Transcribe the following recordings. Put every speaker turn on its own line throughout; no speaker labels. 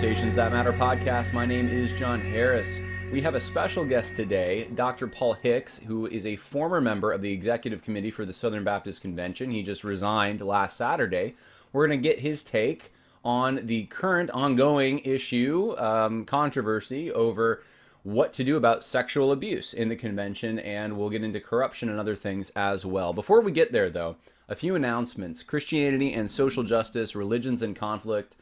Conversations That Matter podcast. My name is John Harris. We have a special guest today, Dr. Paul Hicks, who is a former member of the Executive Committee for the Southern Baptist Convention. He just resigned last Saturday. We're going to get his take on the current ongoing issue, controversy over what to do about sexual abuse in the convention, and we'll get into corruption and other things as well. Before we get there, though, a few announcements. Christianity and Social Justice, Religions in Conflict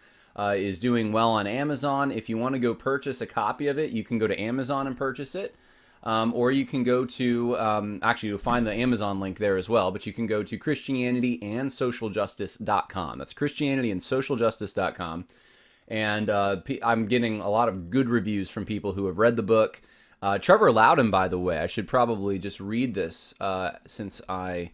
is doing well on Amazon. If you want to go purchase a copy of it, you can go to Amazon and purchase it. Or you can go to, actually you'll find the Amazon link there as well, but you can go to christianityandsocialjustice.com. That's christianityandsocialjustice.com. And I'm getting a lot of good reviews from people who have read the book. Trevor Loudon, by the way, I should probably just read this since I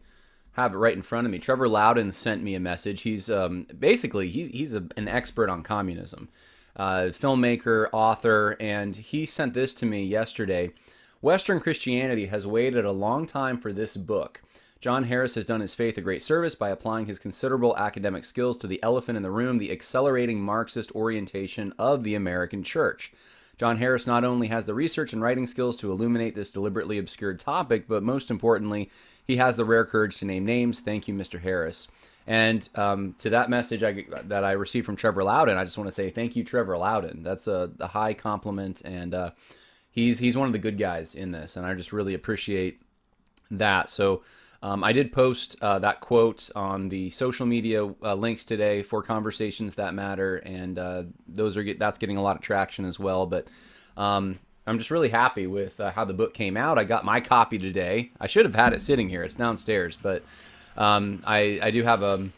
have it right in front of me. Trevor Loudon sent me a message. He's basically he's an expert on communism, filmmaker, author, and he sent this to me yesterday. Western Christianity has waited a long time for this book. John Harris has done his faith a great service by applying his considerable academic skills to the elephant in the room, the accelerating Marxist orientation of the American church. John Harris not only has the research and writing skills to illuminate this deliberately obscured topic, but most importantly, he has the rare courage to name names. Thank you, Mr. Harris. And to that message that I received from Trevor Loudon, I just want to say thank you, Trevor Loudon. That's a high compliment, and he's one of the good guys in this, and I just really appreciate that. So I did post that quote on the social media links today for Conversations That Matter, and that's getting a lot of traction as well. But I'm just really happy with how the book came out. I got my copy today. I should have had it sitting here. It's downstairs, but I do have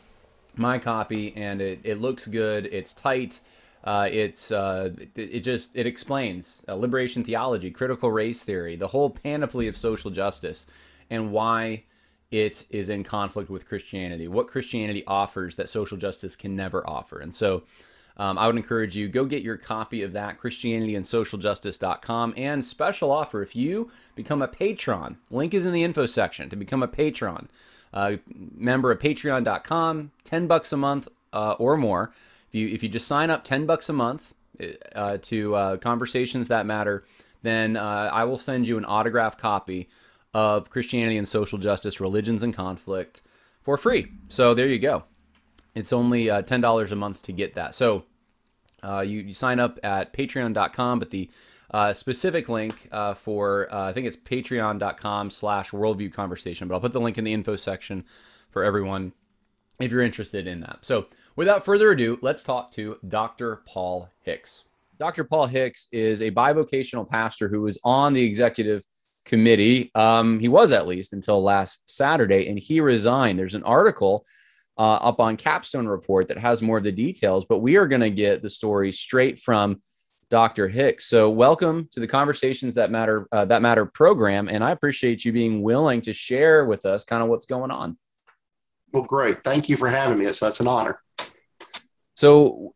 my copy, and it looks good. It's tight. It explains liberation theology, critical race theory, the whole panoply of social justice, and why it is in conflict with Christianity, what Christianity offers that social justice can never offer. And so I would encourage you, go get your copy of that, christianityandsocialjustice.com. And special offer, if you become a patron, link is in the info section to become a patron. Member of patreon.com, $10 a month or more. If you just sign up $10 a month to Conversations That Matter, then I will send you an autographed copy of Christianity and Social Justice, Religions in Conflict for free. So there you go. It's only $10 a month to get that. So you sign up at patreon.com, but the specific link for, I think it's patreon.com/worldview conversation, but I'll put the link in the info section for everyone if you're interested in that. So without further ado, let's talk to Dr. Paul Hicks. Dr. Paul Hicks is a bivocational pastor who was on the executive committee. He was, at least until last Saturday, and he resigned. There's an article up on Capstone Report that has more of the details, but we are going to get the story straight from Dr. Hicks. So welcome to the Conversations That Matter program, and I appreciate you being willing to share with us kind of what's going on.
Well, great. Thank you for having me. That's an honor.
So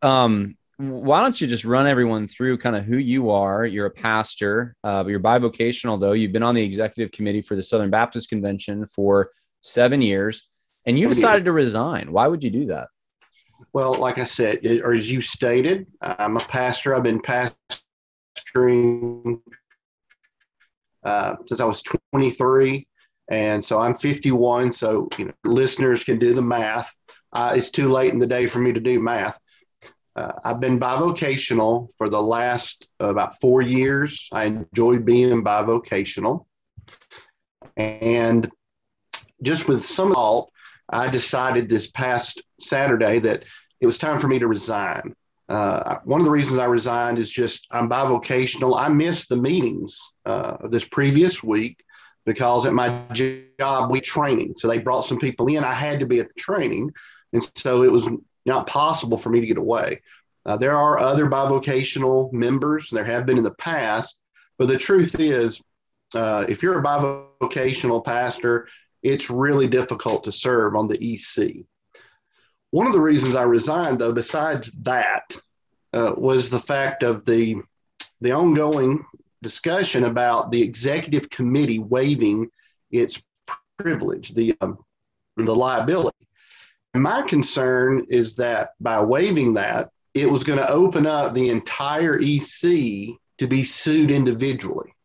why don't you just run everyone through kind of who you are? You're a pastor, you're bivocational, though. You've been on the executive committee for the Southern Baptist Convention for 7 years, and you decided to resign. Why would you do that?
Well, like I said, or as you stated, I'm a pastor. I've been pastoring since I was 23, and so I'm 51. So listeners can do the math. It's too late in the day for me to do math. I've been bivocational for the last about 4 years. I enjoy being bivocational. And just with some thought, I decided this past Saturday that it was time for me to resign. One of the reasons I resigned is just I'm bivocational. I missed the meetings of this previous week because at my job, we training. So they brought some people in. I had to be at the training. And so it was not possible for me to get away. There are other bivocational members. There have been in the past. But the truth is, if you're a bivocational pastor, it's really difficult to serve on the EC. One of the reasons I resigned, though, besides that, was the fact of the ongoing discussion about the executive committee waiving its privilege, the liability. And my concern is that by waiving that, it was going to open up the entire EC to be sued individually.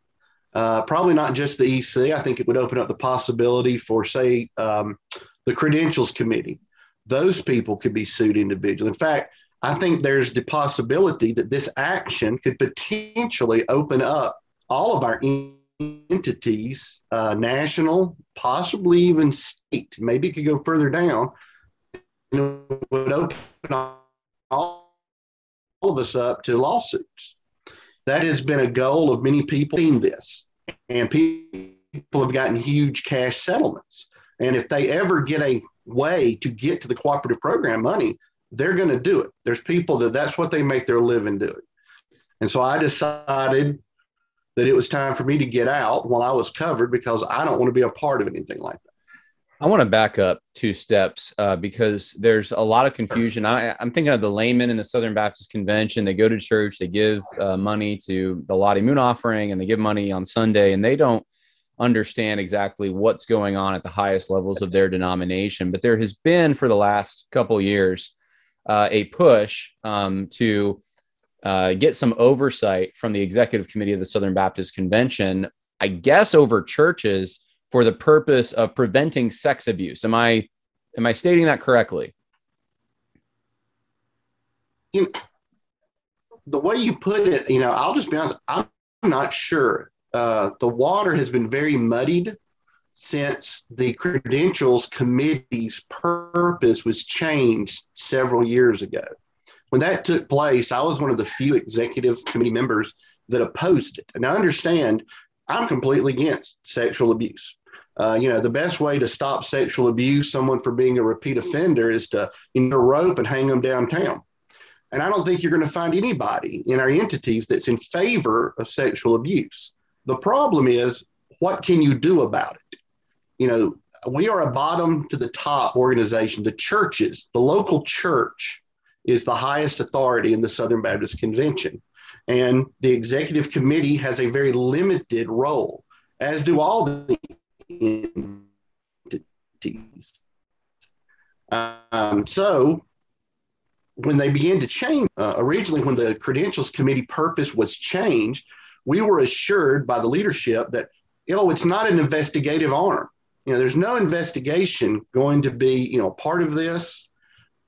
Probably not just the EC. I think it would open up the possibility for, say, the Credentials Committee. Those people could be sued individually. In fact, I think there's the possibility that this action could potentially open up all of our entities, national, possibly even state. Maybe it could go further down. It would open all of us up to lawsuits. That has been a goal of many people seeing this, and people have gotten huge cash settlements. And if they ever get a way to get to the cooperative program money, they're going to do it. There's people that's what they make their living doing. And so I decided that it was time for me to get out while I was covered, because I don't want to be a part of anything like that.
I want to back up 2 steps because there's a lot of confusion. I'm thinking of the laymen in the Southern Baptist Convention. They go to church, they give money to the Lottie Moon offering, and they give money on Sunday, and they don't understand exactly what's going on at the highest levels of their denomination. But there has been, for the last couple of years, a push to get some oversight from the executive committee of the Southern Baptist Convention, I guess over churches, for the purpose of preventing sex abuse. Am I stating that correctly?
The way you put it, I'll just be honest, I'm not sure. The water has been very muddied since the Credentials Committee's purpose was changed several years ago. When that took place, I was one of the few executive committee members that opposed it. And I understand I'm completely against sexual abuse. The best way to stop sexual abuse, someone for being a repeat offender, is to rope and hang them downtown. And I don't think you're going to find anybody in our entities that's in favor of sexual abuse. The problem is, what can you do about it? We are a bottom to the top organization. The churches, the local church is the highest authority in the Southern Baptist Convention. And the executive committee has a very limited role, as do all the entities. So when they began to change, originally when the Credentials Committee purpose was changed, we were assured by the leadership that, it's not an investigative arm. There's no investigation going to be, part of this.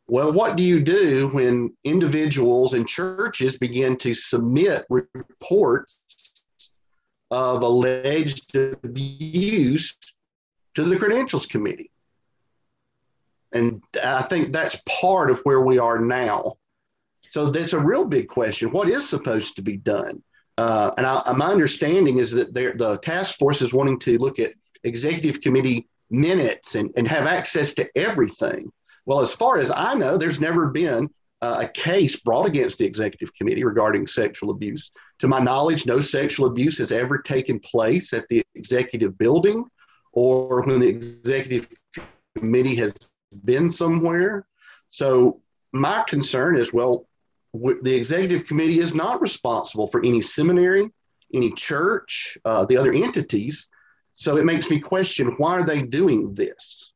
Well, what do you do when individuals and churches begin to submit reports of alleged abuse to the Credentials Committee? And I think that's part of where we are now. So that's a real big question. What is supposed to be done? My understanding is that the task force is wanting to look at executive committee minutes and have access to everything. Well, as far as I know, there's never been a case brought against the executive committee regarding sexual abuse. To my knowledge, no sexual abuse has ever taken place at the executive building or when the executive committee has been somewhere. So my concern is, the executive committee is not responsible for any seminary, any church, the other entities. So it makes me question, why are they doing this?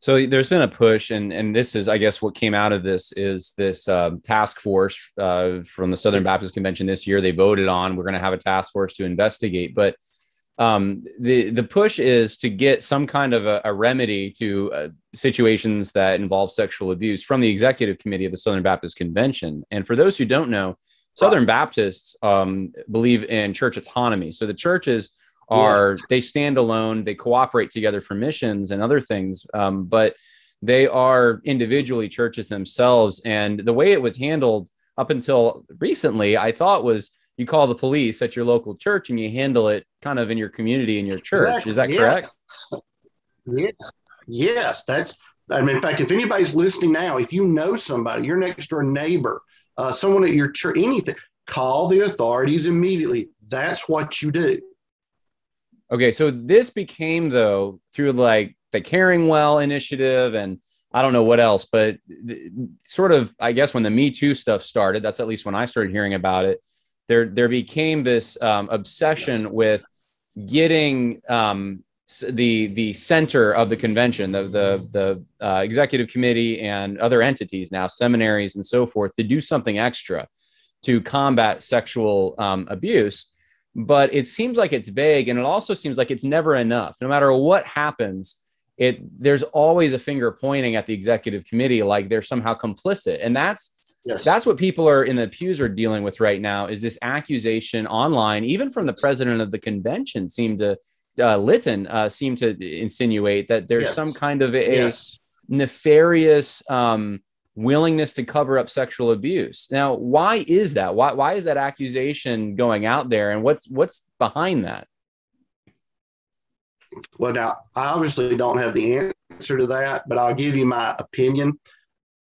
So there's been a push, and this is, I guess, what came out of this is this task force from the Southern Baptist Convention this year. They voted on, we're going to have a task force to investigate. But the push is to get some kind of a remedy to situations that involve sexual abuse from the executive committee of the Southern Baptist Convention. And for those who don't know, Southern Baptists believe in church autonomy. So the churches they stand alone, they cooperate together for missions and other things, but they are individually churches themselves. And the way it was handled up until recently, I thought, was you call the police at your local church and you handle it kind of in your community, in your church.
Exactly.
Is that correct?
Yes. In fact, if anybody's listening now, if you know somebody, your next door neighbor, someone at your church, anything, call the authorities immediately. That's what you do.
Okay, so this became, though, through like the Caring Well initiative and I don't know what else, but sort of, I guess, when the Me Too stuff started, that's at least when I started hearing about it, there became this obsession with getting the center of the convention, the executive committee and other entities now, seminaries and so forth, to do something extra to combat sexual abuse. But it seems like it's vague, and it also seems like it's never enough. No matter what happens, there's always a finger pointing at the executive committee, like they're somehow complicit. And that's what people are in the pews are dealing with right now, is this accusation online, even from the president of the convention Lytton seemed to insinuate that there's some kind of a nefarious willingness to cover up sexual abuse. Now, why is that? Why is that accusation going out there, and what's behind that?
Well, now, I obviously don't have the answer to that, but I'll give you my opinion.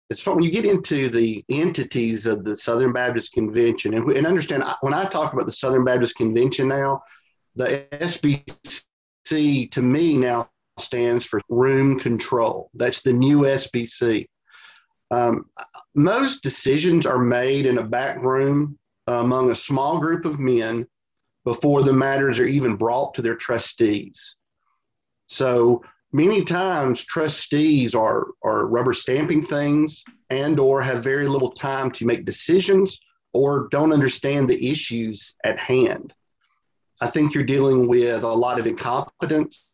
It's fun when you get into the entities of the Southern Baptist Convention, and understand, when I talk about the Southern Baptist Convention now, the SBC to me now stands for room control. That's the new SBC. Most decisions are made in a back room among a small group of men before the matters are even brought to their trustees. So many times trustees are rubber stamping things and or have very little time to make decisions or don't understand the issues at hand. I think you're dealing with a lot of incompetence.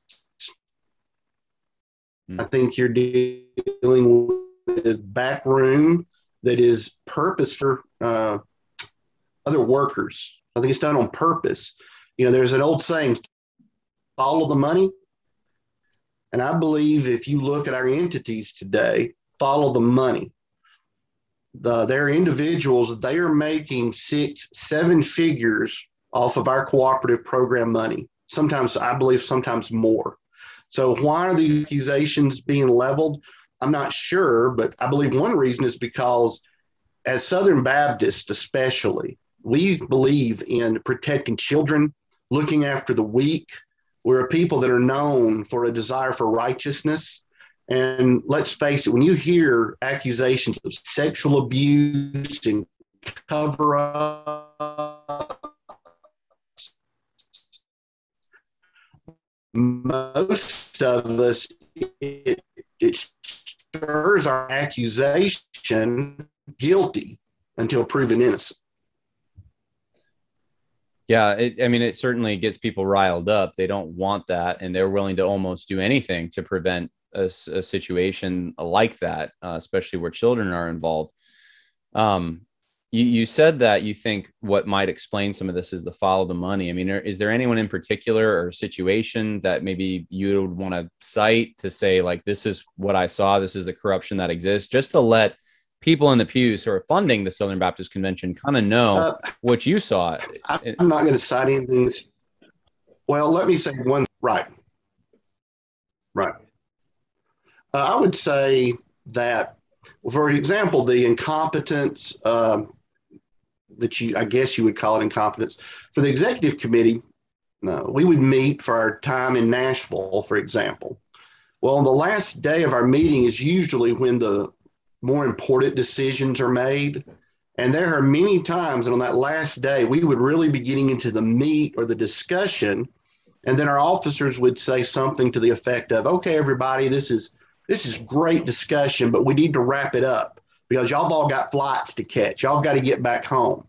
I think you're dealing with back room that is purpose for other workers. I think it's done on purpose. You know, there's an old saying, follow the money. And I believe if you look at our entities today, follow the money. They're individuals, they are making 6, 7 figures off of our cooperative program money. Sometimes, I believe, sometimes more. So why are the accusations being leveled? I'm not sure, but I believe one reason is because as Southern Baptists especially, we believe in protecting children, looking after the weak. We're a people that are known for a desire for righteousness. And let's face it, when you hear accusations of sexual abuse and cover up, most of us, it stirs our accusation guilty until proven innocent.
Yeah, it certainly gets people riled up. They don't want that, and they're willing to almost do anything to prevent a situation like that, especially where children are involved. You said that you think what might explain some of this is the follow the money. I mean, is there anyone in particular or situation that maybe you would want to cite to say, like, this is what I saw, this is the corruption that exists, just to let people in the pews who are funding the Southern Baptist Convention kind of know what you saw?
I'm not going to cite anything. Well, let me say one. Right. I would say that, for example, the incompetence that I guess you would call it incompetence for the executive committee. We would meet for our time in Nashville, for example. Well, on the last day of our meeting is usually when the more important decisions are made. And there are many times that on that last day, we would really be getting into the meat or the discussion. And then our officers would say something to the effect of, okay, everybody, this is great discussion, but we need to wrap it up because y'all have all got flights to catch. Y'all have got to get back home.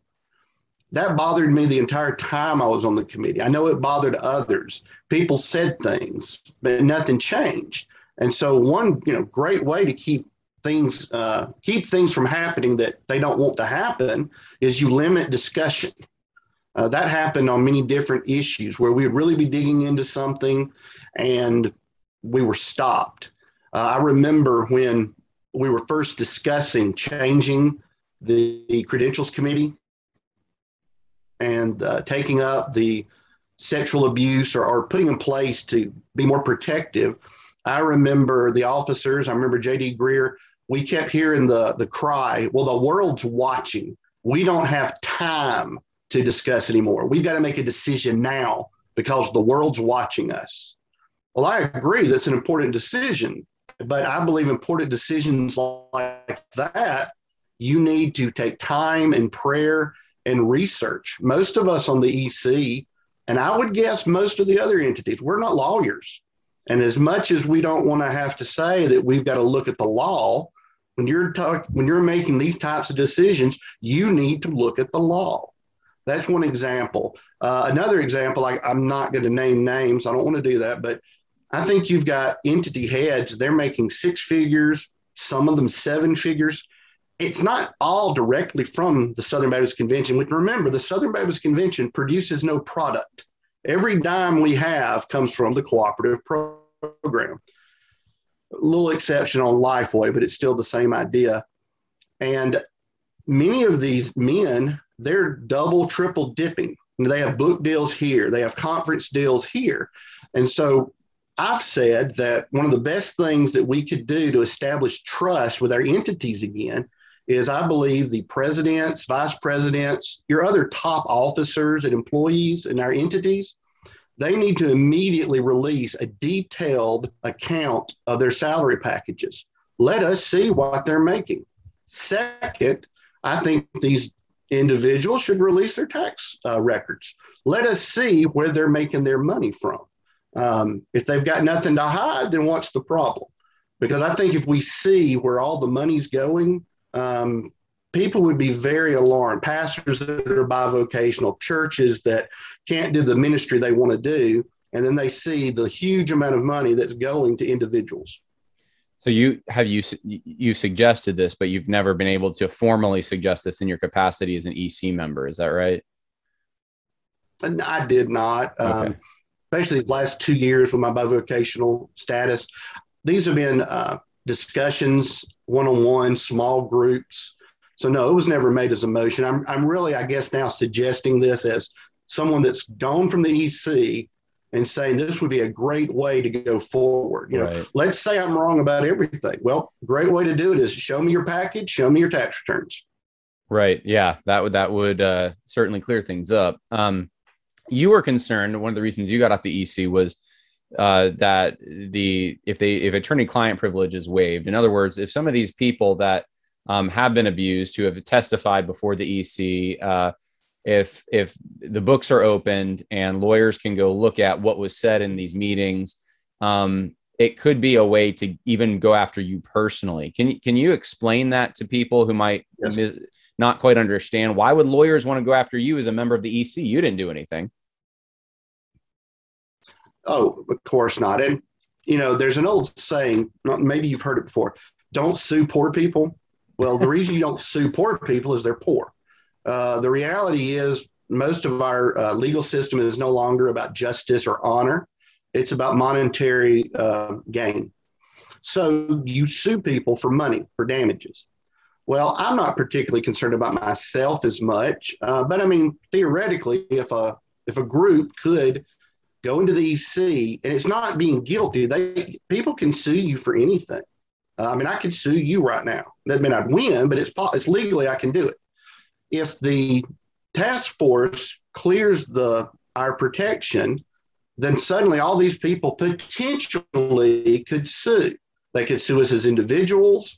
That bothered me the entire time I was on the committee. I know it bothered others. People said things, but nothing changed. And so one, great way to keep things from happening that they don't want to happen is you limit discussion. That happened on many different issues where we would really be digging into something and we were stopped. I remember when we were first discussing changing the credentials committee and taking up the sexual abuse or putting in place to be more protective. I remember the officers, I remember J.D. Greer, we kept hearing the cry, well, the world's watching. We don't have time to discuss anymore. We've got to make a decision now because the world's watching us. Well, I agree that's an important decision, but I believe important decisions like that, you need to take time and prayer and research. Most of us on the EC And I would guess most of the other entities, we're not lawyers. And as much as we don't want to have to say that we've got to look at the law, when you're making these types of decisions, you need to look at the law. That's one example. Another example, I'm not going to name names. I don't want to do that, but I think you've got entity heads. They're making six figures, some of them seven figures. It's not all directly from the Southern Baptist Convention. Remember, the Southern Baptist Convention produces no product. Every dime we have comes from the cooperative program. A little exception on Lifeway, but it's still the same idea. And many of these men, they're double, triple dipping. They have book deals here. They have conference deals here. And so I've said that one of the best things that we could do to establish trust with our entities again is, I believe, the presidents, vice presidents, your other top officers and employees in our entities, they need to immediately release a detailed account of their salary packages. Let us see what they're making. Second, I think these individuals should release their tax records. Let us see where they're making their money from. If they've got nothing to hide, then what's the problem? Because I think if we see where all the money's going, people would be very alarmed. Pastors that are bivocational, churches that can't do the ministry they want to do, and then they see the huge amount of money that's going to individuals.
So you suggested this, but you've never been able to formally suggest this in your capacity as an EC member. Is that right?
And I did not. Okay. Basically, the last 2 years with my bivocational status, these have been discussions, one-on-one, small groups. So no, it was never made as a motion. I'm really, I guess, now suggesting this as someone that's gone from the EC and saying this would be a great way to go forward. You know, let's say I'm wrong about everything. Well, great way to do it is show me your package, show me your tax returns.
Right. Yeah, that would certainly clear things up. You were concerned. One of the reasons you got off the EC was that if attorney-client privilege is waived. In other words, if some of these people that have been abused, who have testified before the EC, if the books are opened and lawyers can go look at what was said in these meetings, it could be a way to even go after you personally. Can you explain that to people who might not quite understand? Why would lawyers want to go after you as a member of the EC? You didn't do anything.
Oh, of course not. And, you know, there's an old saying, maybe you've heard it before, don't sue poor people. Well, the reason you don't sue poor people is they're poor. The reality is most of our legal system is no longer about justice or honor. It's about monetary gain. So you sue people for money, for damages. Well, I'm not particularly concerned about myself as much, but I mean, theoretically, if a group could go into the EC, and it's not being guilty, people can sue you for anything. I mean, I could sue you right now. That mean I'd win, but it's legally I can do it. If the task force clears our protection, then suddenly all these people potentially could sue. They could sue us as individuals.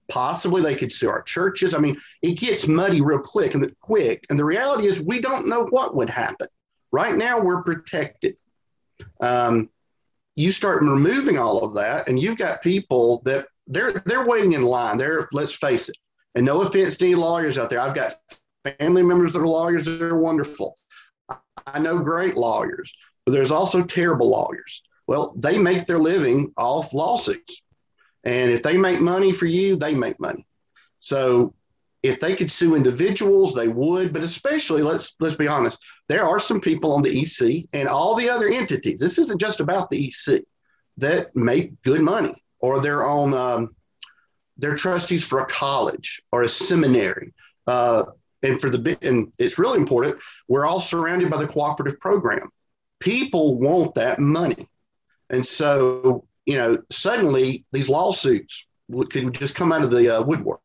Possibly they could sue our churches. I mean, it gets muddy real quick. And the reality is we don't know what would happen. Right now, we're protected. You start removing all of that, and you've got people that they're waiting in line. Let's face it. And no offense to any lawyers out there. I've got family members that are lawyers that are wonderful. I know great lawyers, but there's also terrible lawyers. Well, they make their living off lawsuits. And if they make money for you, they make money. So if they could sue individuals, they would, but especially, let's be honest, there are some people on the EC and all the other entities. This isn't just about the EC that make good money, or they're on, they're trustees for a college or a seminary. And it's really important, we're all surrounded by the cooperative program. People want that money. And so, you know, suddenly these lawsuits could just come out of the woodwork.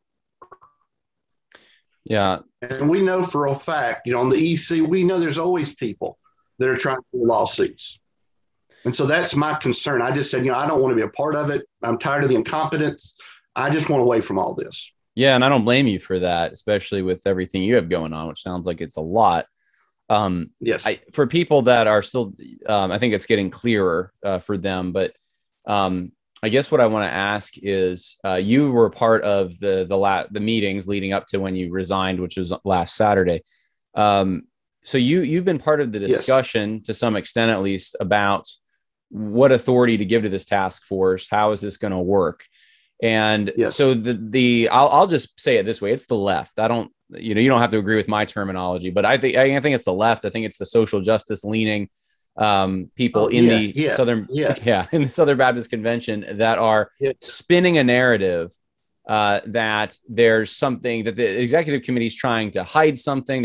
Yeah.
And we know for a fact, you know, on the EC, we know there's always people that are trying to do lawsuits. And so that's my concern. I just said, you know, I don't want to be a part of it. I'm tired of the incompetence. I just want away from all this.
Yeah. And I don't blame you for that, especially with everything you have going on, which sounds like it's a lot.
Yes.
For people that are still, I think it's getting clearer for them. But I guess what I want to ask is, you were part of the meetings leading up to when you resigned, which was last Saturday. So you've been part of the discussion to some extent, at least, about what authority to give to this task force. How is this going to work? And so I'll just say it this way: it's the left. I don't, you don't have to agree with my terminology, but I think it's the left. I think it's the social justice leaning people in the Southern Baptist Convention that are spinning a narrative that there's something that the executive committee is trying to hide something.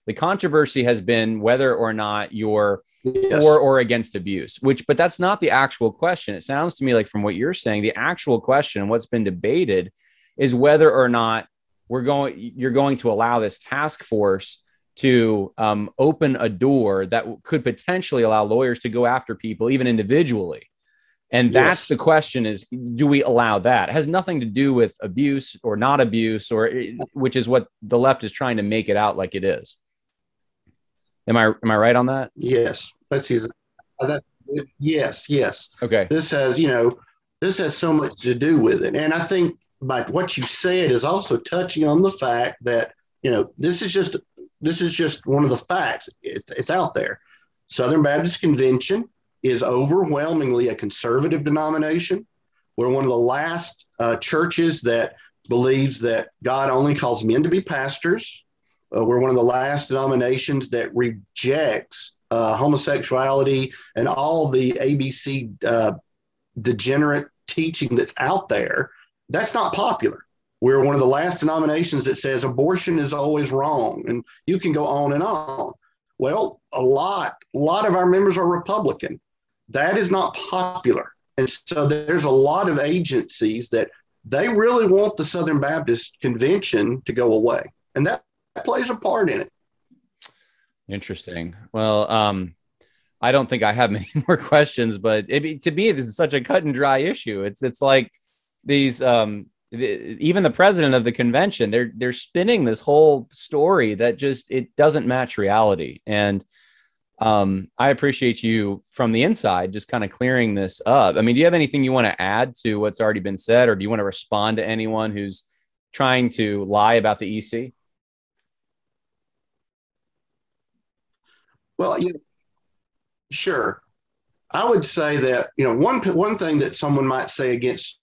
The controversy has been whether or not you're for or against abuse, but that's not the actual question. It sounds to me like, from what you're saying, the actual question and what's been debated is whether or not you're going to allow this task force to open a door that could potentially allow lawyers to go after people, even individually. And that's the question: is, do we allow that? It has nothing to do with abuse or not abuse, which is what the left is trying to make it out like it is. Am I right on that?
Yes. Let's see. Yes.
Okay.
This has so much to do with it. And I think by what you said is also touching on the fact that, this is just one of the facts. It's out there. Southern Baptist Convention is overwhelmingly a conservative denomination. We're one of the last churches that believes that God only calls men to be pastors. We're one of the last denominations that rejects homosexuality and all the ABC degenerate teaching that's out there. That's not popular. We're one of the last denominations that says abortion is always wrong, and you can go on and on. Well, a lot of our members are Republican. That is not popular. And so there's a lot of agencies that they really want the Southern Baptist Convention to go away. And that plays a part in it.
Interesting. Well, I don't think I have many more questions, but to me, this is such a cut and dry issue. It's like these, even the president of the convention, they're spinning this whole story that it doesn't match reality. And I appreciate you from the inside just kind of clearing this up. I mean, do you have anything you want to add to what's already been said, or do you want to respond to anyone who's trying to lie about the EC?
Well, sure. I would say that, one thing that someone might say against,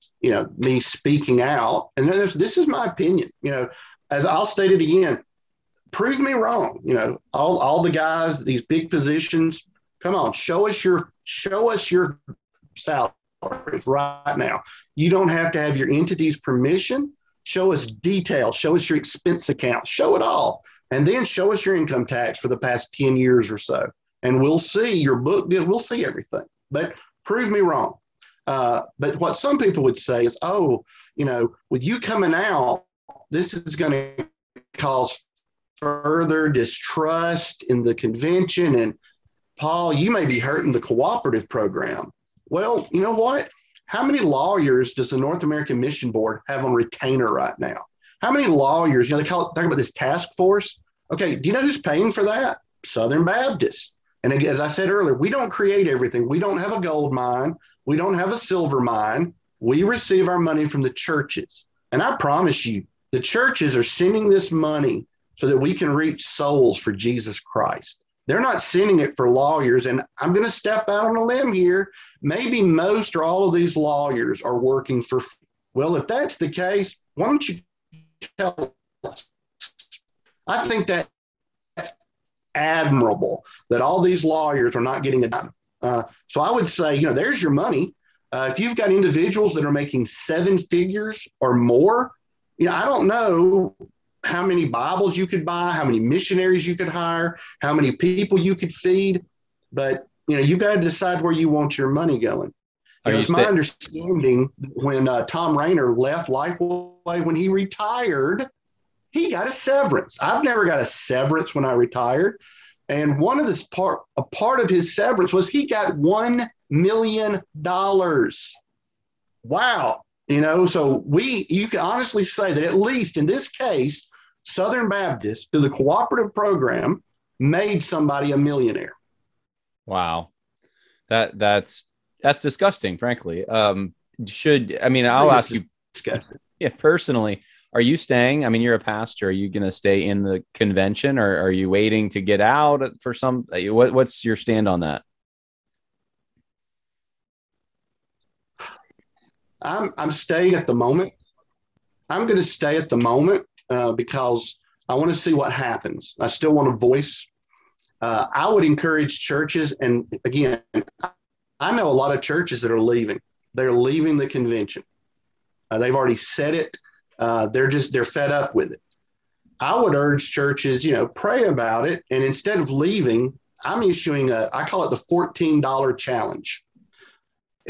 me speaking out, and this is my opinion, as I'll state it again, prove me wrong. All the guys, these big positions, come on, show us your salaries right now. You don't have to have your entity's permission. Show us details. Show us your expense account. Show it all. And then show us your income tax for the past 10 years or so. And we'll see your book. We'll see everything. But prove me wrong. But what some people would say is, with you coming out, this is going to cause further distrust in the convention. And Paul, you may be hurting the cooperative program. Well, you know what? How many lawyers does the North American Mission Board have on retainer right now? How many lawyers, they talk about this task force. Okay, do you know who's paying for that? Southern Baptists. And as I said earlier, we don't create everything. We don't have a gold mine. We don't have a silver mine. We receive our money from the churches. And I promise you, the churches are sending this money so that we can reach souls for Jesus Christ. They're not sending it for lawyers. And I'm going to step out on a limb here. Maybe most or all of these lawyers are working for, well, if that's the case, why don't you tell us? I think that's admirable that all these lawyers are not getting a dime. So I would say, there's your money. If you've got individuals that are making 7 figures or more, I don't know how many Bibles you could buy, how many missionaries you could hire, how many people you could feed, but you've got to decide where you want your money going. It's my understanding that when Tom Rayner left Lifeway, when he retired, he got a severance. I've never got a severance when I retired. And one of a part of his severance was he got $1 million. Wow. So you can honestly say that at least in this case, Southern Baptist, through the cooperative program, made somebody a millionaire.
Wow. That's disgusting, frankly. I'll ask you,
disgusting.
yeah, personally, are you staying? I mean, you're a pastor. Are you going to stay in the convention, or are you waiting to get out for some? What's your stand on that?
I'm staying at the moment. I'm going to stay at the moment because I want to see what happens. I still want a voice. I would encourage churches, and again, I know a lot of churches that are leaving. They're leaving the convention. They've already said it. They're fed up with it. I would urge churches, pray about it, and instead of leaving, I'm issuing I call it the $14 challenge.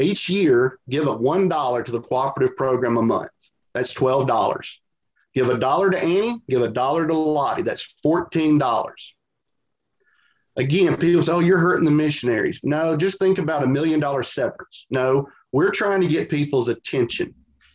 Each year, give up $1 to the cooperative program a month. That's $12. Give $1 to Annie, give $1 to Lottie. That's $14. Again, people say, oh, you're hurting the missionaries. No, just think about $1 million severance. No, we're trying to get people's attention.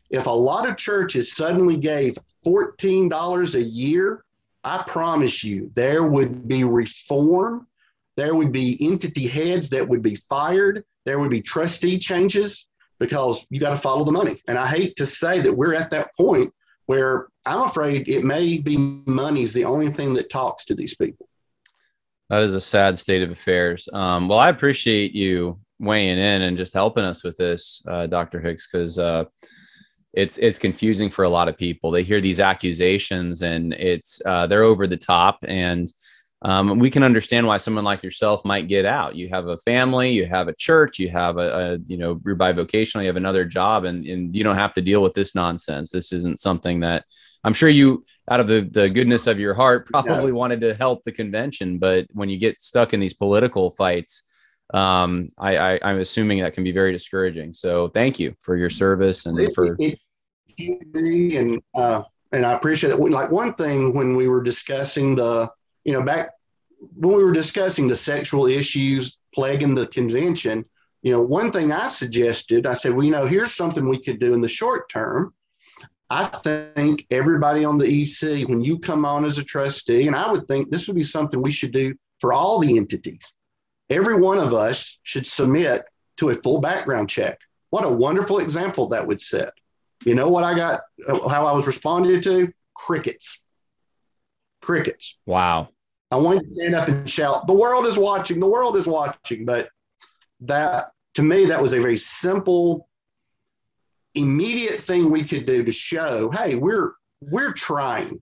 If a lot of churches suddenly gave $14 a year, I promise you there would be reform. There would be entity heads that would be fired. There would be trustee changes because you got to follow the money. And I hate to say that we're at that point where I'm afraid it may be money is the only thing that talks to these people.
That is a sad state of affairs. Well, I appreciate you weighing in and just helping us with this, Dr. Hicks, because it's confusing for a lot of people. They hear these accusations and they're over the top, and we can understand why someone like yourself might get out. You have a family, you have a church, you have you're bivocational, you have another job, and you don't have to deal with this nonsense. This isn't something that I'm sure you, out of the goodness of your heart, probably wanted to help the convention. But when you get stuck in these political fights, I'm assuming that can be very discouraging. So thank you for your service and
and I appreciate that. Like one thing when we were discussing back when we were discussing the sexual issues plaguing the convention, one thing I suggested, I said, well, here's something we could do in the short term. I think everybody on the EC, when you come on as a trustee, and I would think this would be something we should do for all the entities. Every one of us should submit to a full background check. What a wonderful example that would set. You know what I got, how I was responded to? Crickets. Crickets.
Wow.
I wanted to stand up and shout, the world is watching, the world is watching. But that, to me, that was a very simple, immediate thing we could do to show, hey, we're trying.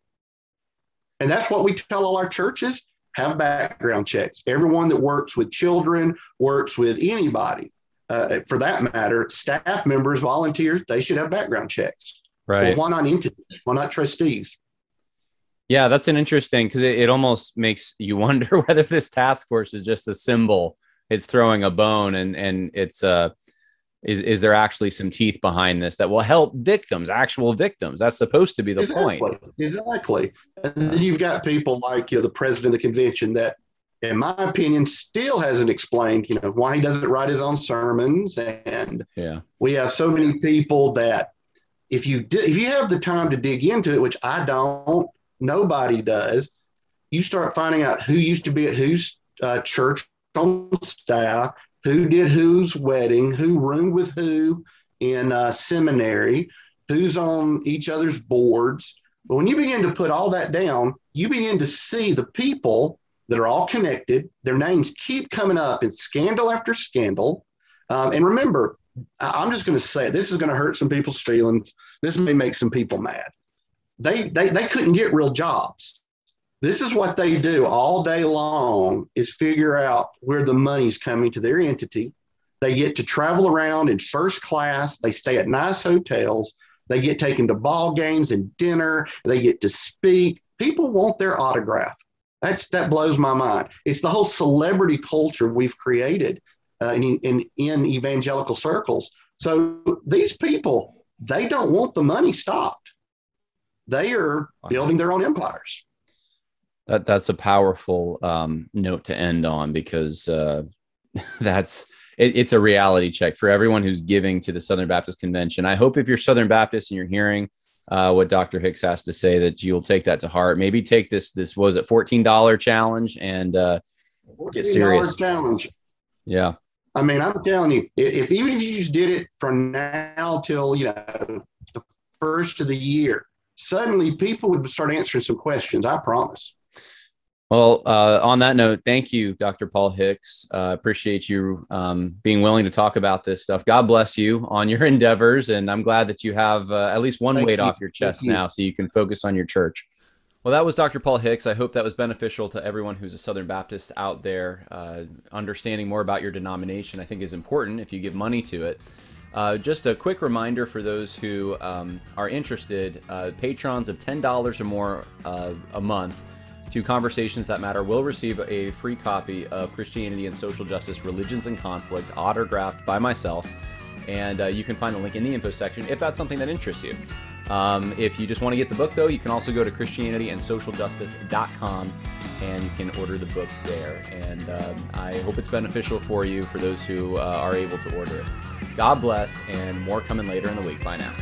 And that's what we tell all our churches, have background checks. Everyone that works with children, works with anybody, for that matter, staff members, volunteers, they should have background checks.
Right.
Well, why not entities? Why not trustees?
Yeah, that's an interesting, because it almost makes you wonder whether this task force is just a symbol. It's throwing a bone, and it's is there actually some teeth behind this that will help victims, actual victims? That's supposed to be the point.
Exactly. And then you've got people like the president of the convention that, in my opinion, still hasn't explained why he doesn't write his own sermons. And we have so many people that if you have the time to dig into it, which I don't, nobody does, you start finding out who used to be at whose church on staff, who did whose wedding, who roomed with who in seminary, who's on each other's boards. But when you begin to put all that down, you begin to see the people that are all connected. Their names keep coming up in scandal after scandal. And remember, I'm just going to say, this is going to hurt some people's feelings. This may make some people mad. They couldn't get real jobs. This is what they do all day long, is figure out where the money's coming to their entity. They get to travel around in first class. They stay at nice hotels. They get taken to ball games and dinner. They get to speak. People want their autograph. That blows my mind. It's the whole celebrity culture we've created in evangelical circles. So these people, they don't want the money stopped. They are building their own empires.
That's a powerful note to end on, because it's a reality check for everyone who's giving to the Southern Baptist Convention. I hope if you're Southern Baptist and you're hearing what Dr. Hicks has to say, that you'll take that to heart. Maybe take this was it $14 challenge and get serious.
Challenge.
Yeah.
I mean, I'm telling you, even if you just did it from now till, the first of the year, suddenly people would start answering some questions. I promise.
Well, on that note, thank you, Dr. Paul Hicks. Appreciate you being willing to talk about this stuff. God bless you on your endeavors. And I'm glad that you have at least one weight off your chest now, so you can focus on your church. Well, that was Dr. Paul Hicks. I hope that was beneficial to everyone who's a Southern Baptist out there. Understanding more about your denomination, I think, is important if you give money to it. Just a quick reminder for those who are interested, patrons of $10 or more a month to Conversations That Matter will receive a free copy of Christianity and Social Justice, Religions in Conflict, autographed by myself. And you can find the link in the info section if that's something that interests you. If you just want to get the book, though, you can also go to ChristianityandSocialJustice.com and you can order the book there. And I hope it's beneficial for you, for those who are able to order it. God bless, and more coming later in the week. Bye now.